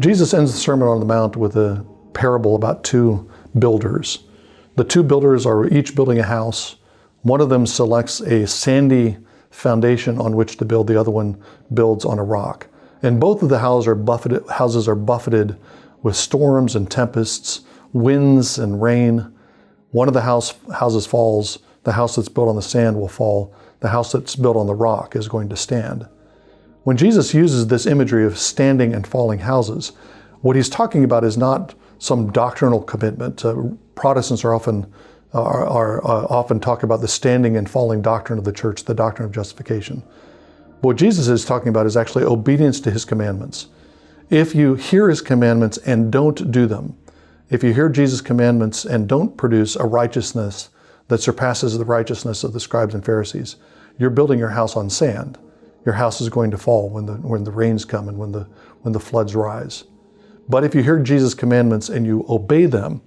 Jesus ends the Sermon on the Mount with a parable about two builders. The two builders are each building a house. One of them selects a sandy foundation on which to build. The other one builds on a rock. And both of the houses are buffeted with storms and tempests, winds and rain. One of the houses falls. The house that's built on the sand will fall. The house that's built on the rock is going to stand. When Jesus uses this imagery of standing and falling houses, what he's talking about is not some doctrinal commitment. Protestants are often talk about the standing and falling doctrine of the church, the doctrine of justification. What Jesus is talking about is actually obedience to his commandments. If you hear his commandments and don't do them, if you hear Jesus' commandments and don't produce a righteousness that surpasses the righteousness of the scribes and Pharisees, you're building your house on sand. Your house is going to fall when the rains come and when the floods rise. But if you hear Jesus' commandments and you obey them,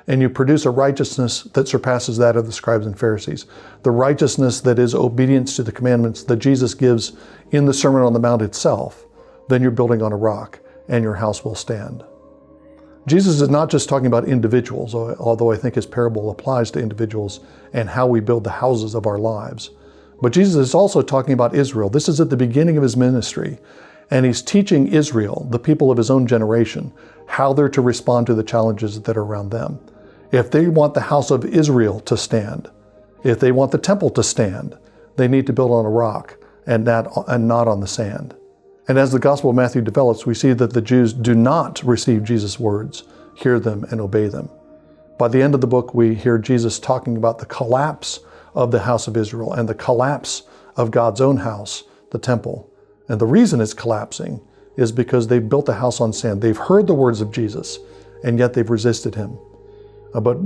and you produce a righteousness that surpasses that of the scribes and Pharisees, the righteousness that is obedience to the commandments that Jesus gives in the Sermon on the Mount itself, then you're building on a rock and your house will stand. Jesus is not just talking about individuals, although I think his parable applies to individuals and how we build the houses of our lives. But Jesus is also talking about Israel. This is at the beginning of his ministry, and he's teaching Israel, the people of his own generation, how they're to respond to the challenges that are around them. If they want the house of Israel to stand, if they want the temple to stand, they need to build on a rock and not on the sand. And as the Gospel of Matthew develops, we see that the Jews do not receive Jesus' words, hear them, and obey them. By the end of the book, we hear Jesus talking about the collapse of the house of Israel and the collapse of God's own house, the temple. And the reason it's collapsing is because they've built a house on sand. They've heard the words of Jesus, and yet they've resisted him. But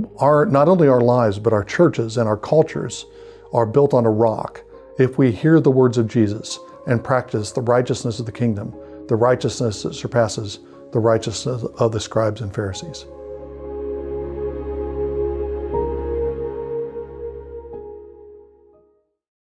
not only our lives, but our churches and our cultures are built on a rock if we hear the words of Jesus and practice the righteousness of the kingdom, the righteousness that surpasses the righteousness of the scribes and Pharisees.